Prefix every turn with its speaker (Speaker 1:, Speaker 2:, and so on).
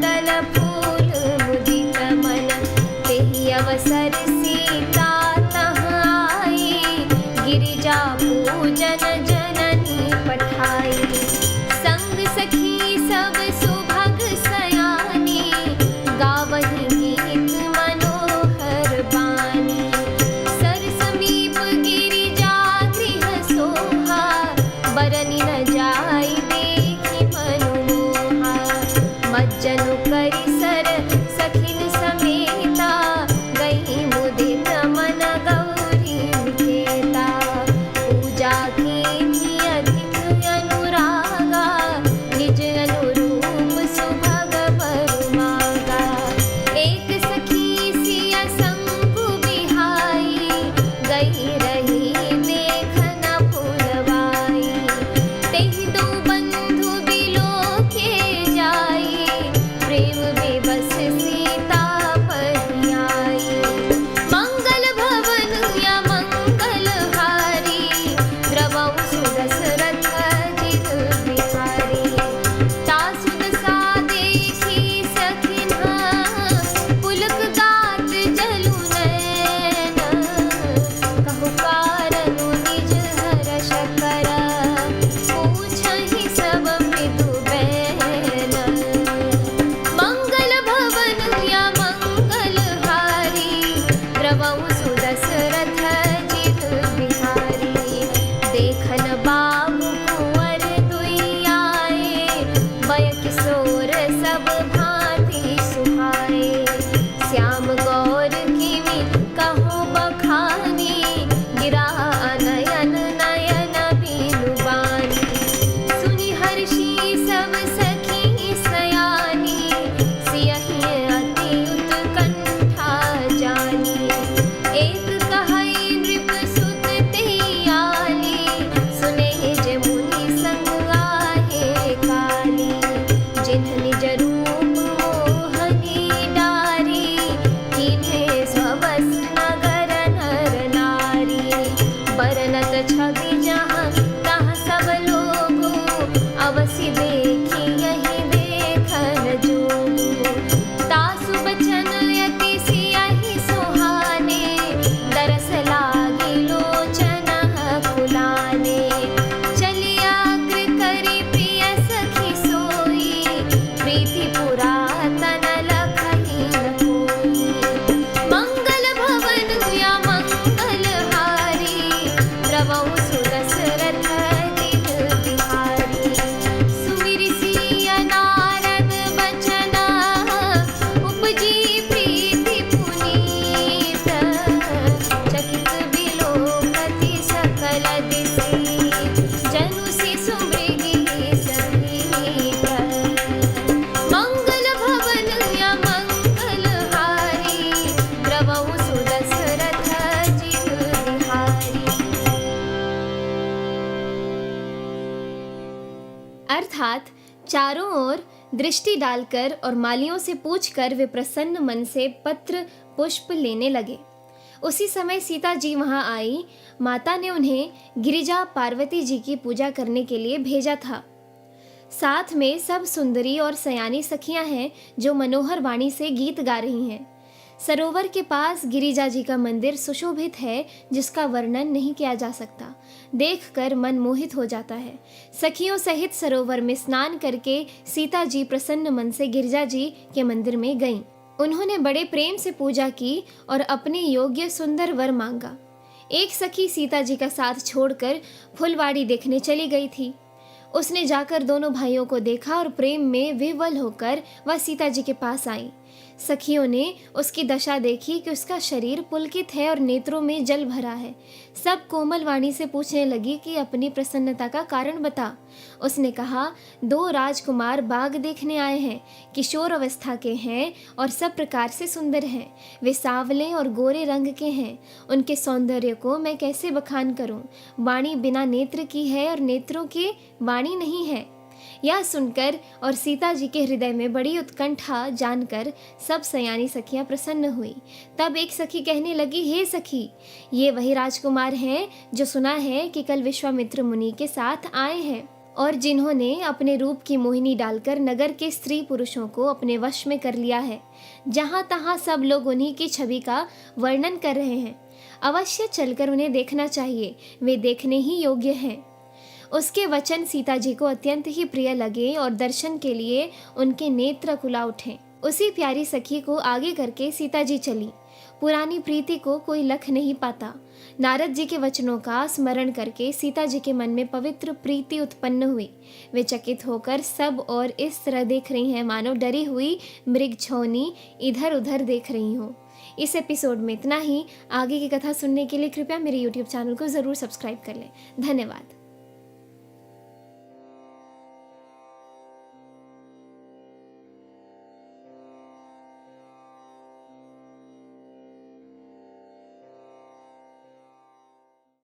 Speaker 1: कमंडल फूल मुदित मन, तेहि अवसर सीता तहाँ आई, गिरिजा पूजन जननी पठाई। संग सखी सब सुभग सयानी, गावहि गीत मनोहर बानी। सर समीप गिरिजा गृह सोहा, बरनि न जाई देखि मनु मोहा। मज्जनु करि सर सखिन समेता, गई मुदित मन गौरी निकेता। पूजा कीन्ही अधिक अनुरागा, निज अनुरूप सुभग वर मांगा। एक सखी सिया शंकु बिहाई, गई रही देखन फुलवाई। तेहि दो बंधु बिलोके जाई, प्रेम विवश सीता परियाई। मंगल भवन या मंगल हारी, द्रवहु सुदशरथ जित बिहारी। तासु दशा देखी सखिन्हा, पुलक गात जलु नयन। कहु कारनु निज हर्ष कर, पूछहि सब मृदु बैन। मंगल भवन या मंगल हारी, द्रवहु सुदशरथ जित बिहारी। देखन बाबु कुंवर दुई आए, बय किशोर सब भांति सुहाए। श्याम गौर किमि कहूँ बखानी, गिरा नयन नयन बीनु बानी। सुनि हर्षि सब सखी सयानी, सियहि अति उत्कंठा जानी। एक कहै नृप सुत तेहि आली, सुने जे मुनि संग आहे काली। जिन्ह निज रूप मोहनी डारी, कीन्हे स्वबस नगर नर नारी। बरनत छवि जहाँ तहाँ सब लोगु, अवसि देखी यही देखन जोगु। तासु बचन अति सियहि सुहाने, दरस लागी लोचन फुलाने। चलियाग्र करि प्रिय सखी सोई, प्रीति पुरातन लखहि न कोई। मंगल भवन या मंगल हारी, द्रवहु सुदशरथ जित बिहारी। सुमिरि सिया नारद बचना, उपजी प्रीति पुनीत। चकित बिलोकति सकल दिशि, जनु शिशु मृगी सहित। मंगल भवन या मंगल हारी, द्रवहु सुदशरथ जित बिहारी। अर्थात चारों ओर दृष्टि डालकर और मालियों से पूछकर वे प्रसन्न मन से पत्र पुष्प लेने लगे। उसी समय सीता जी वहां आई। माता ने उन्हें गिरिजा पार्वती जी की पूजा करने के लिए भेजा था। साथ में सब सुंदरी और सयानी सखियां हैं जो मनोहर वाणी से गीत गा रही हैं। सरोवर के पास गिरिजा जी का मंदिर सुशोभित है, जिसका वर्णन नहीं किया जा सकता। देखकर मन मोहित हो जाता है। सखियों सहित सरोवर में स्नान करके सीता जी प्रसन्न मन से गिरिजा जी के मंदिर में गईं। उन्होंने बड़े प्रेम से पूजा की और अपने योग्य सुंदर वर मांगा। एक सखी सीता जी का साथ छोड़कर फुलवाड़ी देखने चली गई थी। उसने जाकर दोनों भाइयों को देखा और प्रेम में विह्वल होकर वह सीता जी के पास आई। सखियों ने उसकी दशा देखी कि उसका शरीर पुलकित है और नेत्रों में जल भरा है। सब कोमल वाणी से पूछने लगी कि अपनी प्रसन्नता का कारण बता। उसने कहा, 2 राजकुमार बाग देखने आए हैं, किशोर अवस्था के हैं और सब प्रकार से सुंदर हैं। वे सांवले और गोरे रंग के हैं। उनके सौंदर्य को मैं कैसे बखान करूं? वाणी बिना नेत्र की है और नेत्रों की वाणी नहीं है। यह सुनकर और सीता जी के हृदय में बड़ी उत्कंठा जानकर सब सयानी सखियां प्रसन्न हुई। तब एक सखी कहने लगी, हे सखी, ये वही राजकुमार हैं जो सुना है कि कल विश्वामित्र मुनि के साथ आए हैं। और जिन्होंने अपने रूप की मोहिनी डालकर नगर के स्त्री पुरुषों को अपने वश में कर लिया है। जहाँ तहाँ सब लोग उन्हीं की छवि का वर्णन कर रहे हैं। अवश्य चलकर उन्हें देखना चाहिए, वे देखने ही योग्य हैं। उसके वचन सीता जी को अत्यंत ही प्रिय लगे और दर्शन के लिए उनके नेत्र कुला उठे। उसी प्यारी सखी को आगे करके सीता जी चली। पुरानी प्रीति को कोई लख नहीं पाता। नारद जी के वचनों का स्मरण करके सीता जी के मन में पवित्र प्रीति उत्पन्न हुई। वे चकित होकर सब और इस तरह देख रही हैं मानो डरी हुई मृगछौनी इधर उधर देख रही हो। इस एपिसोड में इतना ही। आगे की कथा सुनने के लिए कृपया मेरे YouTube चैनल को ज़रूर सब्सक्राइब कर लें। धन्यवाद।